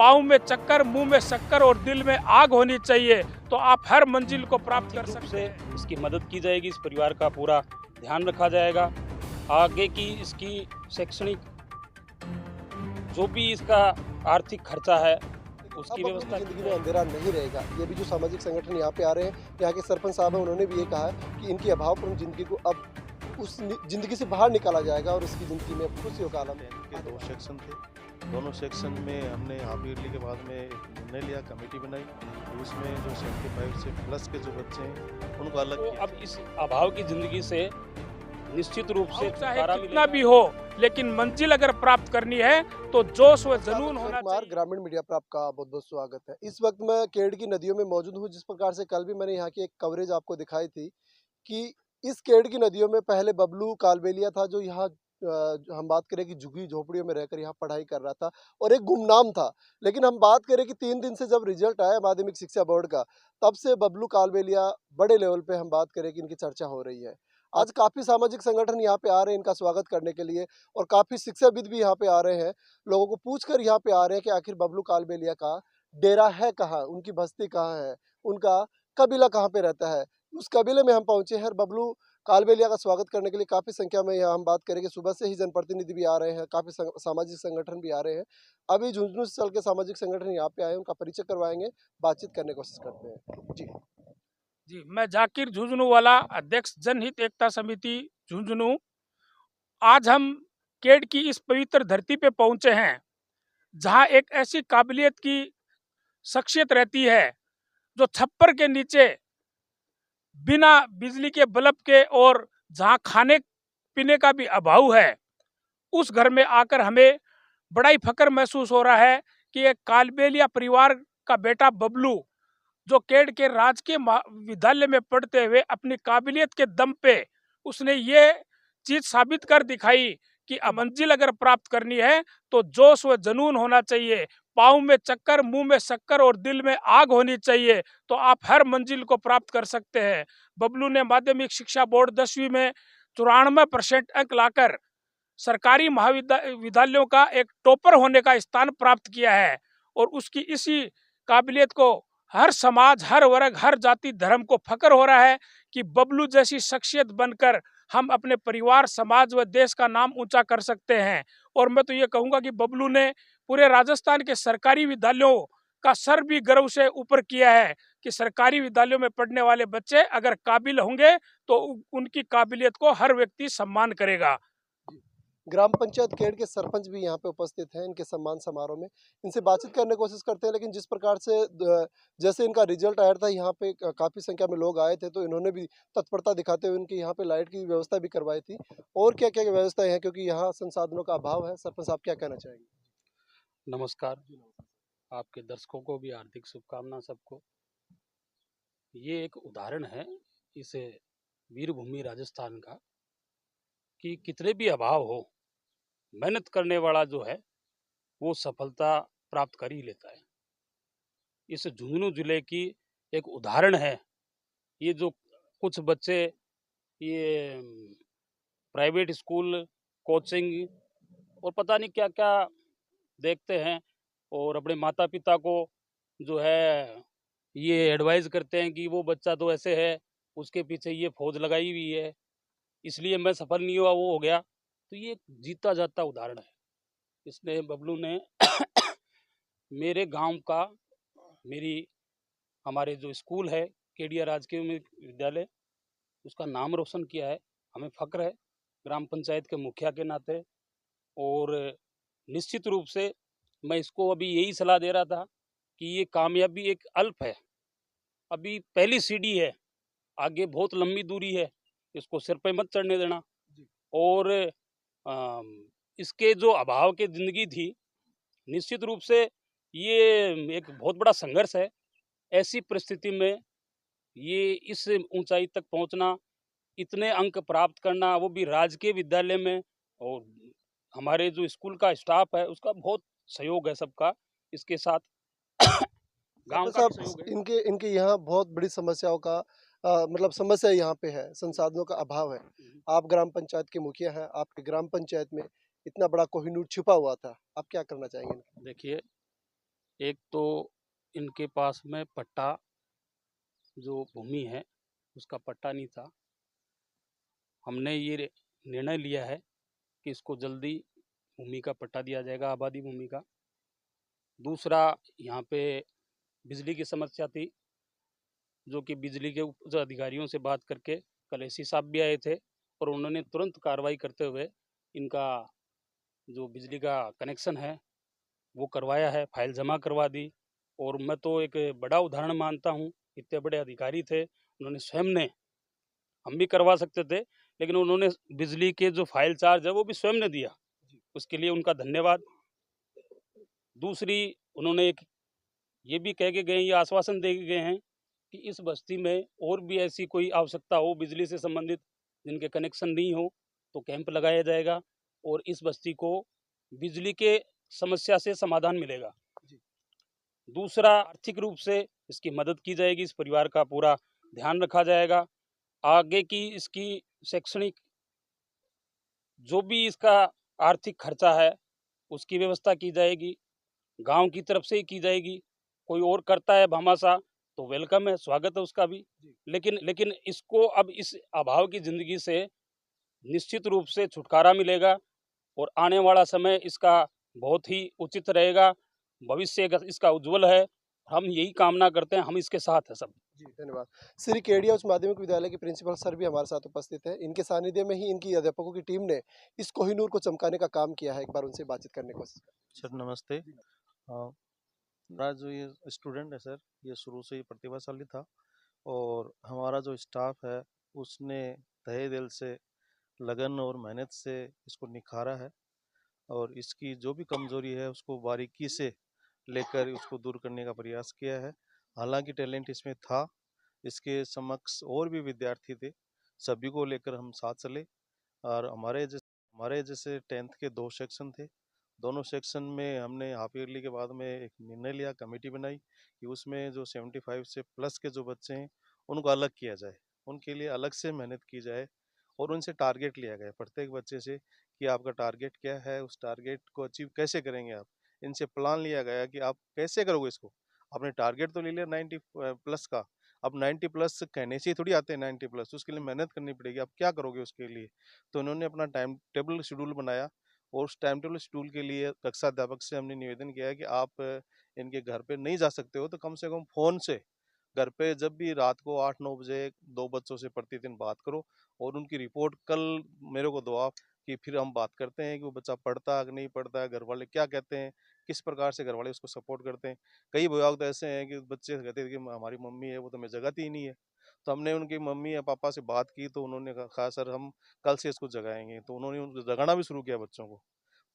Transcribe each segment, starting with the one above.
पाँव में चक्कर, मुंह में शक्कर और दिल में आग होनी चाहिए, तो आप हर मंजिल को प्राप्त कर सकते हैं। इसकी मदद की जाएगी, इस परिवार का पूरा ध्यान रखा जाएगा। आगे की इसकी शैक्षणिक जो भी इसका आर्थिक खर्चा है उसकी व्यवस्था जिंदगी में अंधेरा नहीं रहेगा। ये भी जो सामाजिक संगठन यहाँ पे आ रहे हैं, यहाँ के सरपंच साहब हैं, उन्होंने भी ये कहा है कि इनकी अभावपूर्ण जिंदगी को अब उस जिंदगी से बाहर निकाला जाएगा और इसकी जिंदगी में खुशियों का आलम है। के 2 सेक्शन थे, दोनों सेक्शन में हमने हाफ ईयरली के बाद में एक निर्णय लिया, कमेटी बनाई, उसमें जो 75 से प्लस के जो बच्चे हैं उनको अलग तो किया। अब इस अभाव की जिंदगी से निश्चित रूप से चाहे छुटकारा कितना मिलेगा। भी हो, लेकिन मंजिल अगर प्राप्त करनी है तो जोश व जुनून होना कुमार, चाहिए। ग्रामीण मीडिया पर आपका बहुत बहुत स्वागत है। इस वक्त मैं केड की नदियों में मौजूद हूँ। जिस प्रकार से कल भी मैंने यहाँ की एक कवरेज आपको दिखाई थी कि इस केड की नदियों में पहले बबलू कालबेलिया था, जो यहाँ हम बात करें कि झुग्गी झोपड़ियों में रहकर यहाँ पढ़ाई कर रहा था और एक गुमनाम था। लेकिन हम बात करें कि 3 दिन से जब रिजल्ट आया माध्यमिक शिक्षा बोर्ड का, तब से बबलू कालबेलिया बड़े लेवल पे हम बात करें कि इनकी चर्चा हो रही है। आज काफ़ी सामाजिक संगठन यहाँ पे आ रहे हैं इनका स्वागत करने के लिए और काफ़ी शिक्षाविद भी यहाँ पे आ रहे हैं। लोगों को पूछकर यहाँ पे आ रहे हैं कि आखिर बबलू कालबेलिया का डेरा है कहाँ, उनकी बस्ती कहाँ है, उनका कबीला कहाँ पे रहता है। उस कबीले में हम पहुँचे हैं और बबलू कालबेलिया का स्वागत करने के लिए काफ़ी संख्या में यहाँ हम बात करें कि सुबह से ही जनप्रतिनिधि भी आ रहे हैं, काफ़ी सामाजिक संगठन भी आ रहे हैं। अभी झुंझुनू से चल के सामाजिक संगठन यहाँ पे आए हैं, उनका परिचय करवाएंगे, बातचीत करने की कोशिश करते हैं। जी जी, मैं जाकिर झुंझुनू वाला, अध्यक्ष जनहित एकता समिति झुंझुनू। आज हम केड की इस पवित्र धरती पे पहुंचे हैं, जहां एक ऐसी काबिलियत की शख्सियत रहती है जो छप्पर के नीचे बिना बिजली के बल्ब के और जहां खाने पीने का भी अभाव है, उस घर में आकर हमें बड़ा ही फक्र महसूस हो रहा है कि एक कालबेलिया परिवार का बेटा बबलू, जो केड के राजकीय विद्यालय में पढ़ते हुए अपनी काबिलियत के दम पे उसने ये चीज साबित कर दिखाई कि मंजिल अगर प्राप्त करनी है तो जोश व जुनून होना चाहिए, पाँव में चक्कर, मुंह में शक्कर और दिल में आग होनी चाहिए, तो आप हर मंजिल को प्राप्त कर सकते हैं। बबलू ने माध्यमिक शिक्षा बोर्ड 10वीं में 94% अंक लाकर सरकारी महाविद्यालयों का एक टॉपर होने का स्थान प्राप्त किया है और उसकी इसी काबिलियत को हर समाज, हर वर्ग, हर जाति धर्म को फक्र हो रहा है कि बबलू जैसी शख्सियत बनकर हम अपने परिवार, समाज व देश का नाम ऊंचा कर सकते हैं। और मैं तो ये कहूँगा कि बबलू ने पूरे राजस्थान के सरकारी विद्यालयों का सर भी गर्व से ऊपर किया है कि सरकारी विद्यालयों में पढ़ने वाले बच्चे अगर काबिल होंगे तो उनकी काबिलियत को हर व्यक्ति सम्मान करेगा। ग्राम पंचायत केड के सरपंच भी यहाँ पे उपस्थित हैं इनके सम्मान समारोह में। इनसे बातचीत करने की कोशिश करते हैं, लेकिन जिस प्रकार से जैसे इनका रिजल्ट आया था, यहाँ पे काफ़ी संख्या में लोग आए थे, तो इन्होंने भी तत्परता दिखाते हुए इनकी यहाँ पे लाइट की व्यवस्था भी करवाई थी। और क्या क्या व्यवस्थाएं हैं, क्योंकि यहाँ संसाधनों का अभाव है। सरपंच साहब क्या कहना चाहेंगे? नमस्कार, आपके दर्शकों को भी हार्दिक शुभकामना सबको। ये एक उदाहरण है इस वीरभूमि राजस्थान का कि कितने भी अभाव हो, मेहनत करने वाला जो है वो सफलता प्राप्त कर ही लेता है। इस झुंझुनू जिले की एक उदाहरण है। ये जो कुछ बच्चे ये प्राइवेट स्कूल, कोचिंग और पता नहीं क्या क्या देखते हैं और अपने माता पिता को जो है ये एडवाइस करते हैं कि वो बच्चा तो ऐसे है, उसके पीछे ये फौज लगाई हुई है, इसलिए मैं सफल नहीं हुआ, वो हो गया। तो ये एक जीता जाता उदाहरण है। इसने बबलू ने मेरे गांव का, मेरी हमारे जो स्कूल है केडिया राजकीय विद्यालय, उसका नाम रोशन किया है। हमें फक्र है ग्राम पंचायत के मुखिया के नाते। और निश्चित रूप से मैं इसको अभी यही सलाह दे रहा था कि ये कामयाबी एक अल्प है, अभी पहली सीढ़ी है, आगे बहुत लंबी दूरी है, इसको सिर पे मत चढ़ने देना। और इसके जो अभाव की जिंदगी थी, निश्चित रूप से ये एक बहुत बड़ा संघर्ष है। ऐसी परिस्थिति में ये इस ऊंचाई तक पहुंचना, इतने अंक प्राप्त करना, वो भी राजकीय विद्यालय में, और हमारे जो स्कूल का स्टाफ है उसका बहुत सहयोग है सबका इसके साथ। गांव का भी सहयोग है। इनके इनके यहाँ बहुत बड़ी समस्याओं का मतलब समस्या यहाँ पे है, संसाधनों का अभाव है। आप ग्राम पंचायत के मुखिया हैं, आपके ग्राम पंचायत में इतना बड़ा कोहिनूर छुपा हुआ था, आप क्या करना चाहेंगे? देखिए, एक तो इनके पास में पट्टा, जो भूमि है उसका पट्टा नहीं था। हमने ये निर्णय लिया है कि इसको जल्दी भूमि का पट्टा दिया जाएगा, आबादी भूमि का। दूसरा, यहाँ पे बिजली की समस्या थी, जो कि बिजली के उच्च अधिकारियों से बात करके कल एसी साहब भी आए थे और उन्होंने तुरंत कार्रवाई करते हुए इनका जो बिजली का कनेक्शन है वो करवाया है, फाइल जमा करवा दी। और मैं तो एक बड़ा उदाहरण मानता हूँ, इतने बड़े अधिकारी थे, उन्होंने स्वयं ने, हम भी करवा सकते थे लेकिन उन्होंने बिजली के जो फाइल चार्ज है वो भी स्वयं ने दिया, उसके लिए उनका धन्यवाद। दूसरी, उन्होंने एक ये भी कह के गए, ये आश्वासन दे के गए हैं कि इस बस्ती में और भी ऐसी कोई आवश्यकता हो बिजली से संबंधित जिनके कनेक्शन नहीं हो तो कैंप लगाया जाएगा और इस बस्ती को बिजली के समस्या से समाधान मिलेगा। दूसरा, आर्थिक रूप से इसकी मदद की जाएगी, इस परिवार का पूरा ध्यान रखा जाएगा। आगे की इसकी शैक्षणिक जो भी इसका आर्थिक खर्चा है उसकी व्यवस्था की जाएगी, गांव की तरफ से ही की जाएगी। कोई और करता है भामाशाह तो वेलकम है, स्वागत है उसका भी। लेकिन इसको अब इस अभाव की जिंदगी से निश्चित रूप से छुटकारा मिलेगा और आने वाला समय इसका बहुत ही उचित रहेगा, भविष्य इसका उज्जवल है। हम यही कामना करते हैं, हम इसके साथ हैं सब। जी, धन्यवाद। श्री केडिया उच्च माध्यमिक विद्यालय के प्रिंसिपल सर भी हमारे साथ उपस्थित हैं। इनके सानिध्य में ही इनकी अध्यापकों की टीम ने इस कोहिनूर को चमकाने का काम किया है। एक बार उनसे बातचीत करने की कोशिश करें। सर नमस्ते। हमारा जो ये स्टूडेंट है सर, ये शुरू से ही प्रतिभाशाली था और हमारा जो स्टाफ है उसने तहे दिल से, लगन और मेहनत से इसको निखारा है और इसकी जो भी कमजोरी है उसको बारीकी से लेकर उसको दूर करने का प्रयास किया है। हालांकि टैलेंट इसमें था, इसके समक्ष और भी विद्यार्थी थे, सभी को लेकर हम साथ चले और हमारे जैसे 10th के 2 सेक्शन थे। दोनों सेक्शन में हमने हाफ ईयरली के बाद में एक निर्णय लिया, कमेटी बनाई कि उसमें जो 75 से प्लस के जो बच्चे हैं उनको अलग किया जाए, उनके लिए अलग से मेहनत की जाए और उनसे टारगेट लिया गया प्रत्येक बच्चे से कि आपका टारगेट क्या है, उस टारगेट को अचीव कैसे करेंगे आप। इनसे प्लान लिया गया कि आप कैसे करोगे इसको। आपने टारगेट तो ले लिया 90 प्लस का, अब 90 प्लस कहने से ही थोड़ी आते हैं 90 प्लस, उसके लिए मेहनत करनी पड़ेगी, आप क्या करोगे उसके लिए। तो उन्होंने अपना टाइम टेबल शेड्यूल बनाया और उस टाइम टेबल शेड्यूल के लिए कक्षा अध्यापक से हमने निवेदन किया है कि आप इनके घर पे नहीं जा सकते हो तो कम से कम फ़ोन से घर पे जब भी रात को 8-9 बजे 2 बच्चों से प्रतिदिन बात करो और उनकी रिपोर्ट कल मेरे को दो आप, कि फिर हम बात करते हैं कि वो बच्चा पढ़ता है कि नहीं पढ़ता है, घर वाले क्या कहते हैं, किस प्रकार से घर वाले उसको सपोर्ट करते हैं। कई अभिभावक तो ऐसे हैं कि बच्चे कहते हैं कि हमारी मम्मी है वो तो हमें जगाती ही नहीं है। तो हमने उनकी मम्मी या पापा से बात की तो उन्होंने कहा सर हम कल से इसको जगाएंगे, तो उन्होंने उनको जगाना भी शुरू किया बच्चों को।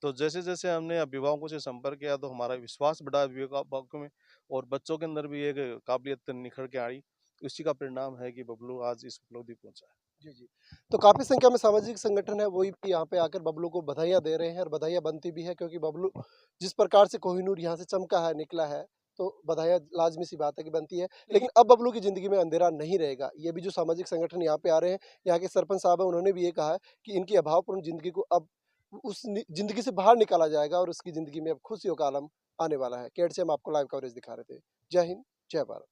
तो जैसे-जैसे हमने अभिभावकों से संपर्क किया तो हमारा विश्वास बढ़ा अभिभावकों में और बच्चों के अंदर भी एक काबिलियत निखर के आई। इसी का परिणाम है कि बबलू आज इस उपलब्धि पहुंचा है। जी, जी। तो काफ़ी संख्या में सामाजिक संगठन है, वही भी यहाँ पे आकर बबलू को बधाइयाँ दे रहे हैं और बधाइयाँ बनती भी है क्योंकि बबलू जिस प्रकार से कोहिनूर यहाँ से चमका है, निकला है, तो बधाइयाँ लाज़मी-सी बात है कि बनती है। लेकिन अब बबलू की ज़िंदगी में अंधेरा नहीं रहेगा। ये भी जो सामाजिक संगठन यहाँ पे आ रहे हैं, यहाँ के सरपंच साहब हैं, उन्होंने भी ये कहा है कि इनकी अभावपूर्ण ज़िंदगी को अब उस ज़िंदगी से बाहर निकाला जाएगा और उसकी ज़िंदगी में अब खुशियों का आलम आने वाला है। केड से हम आपको लाइव कवरेज दिखा रहे थे। जय हिंद, जय भारत।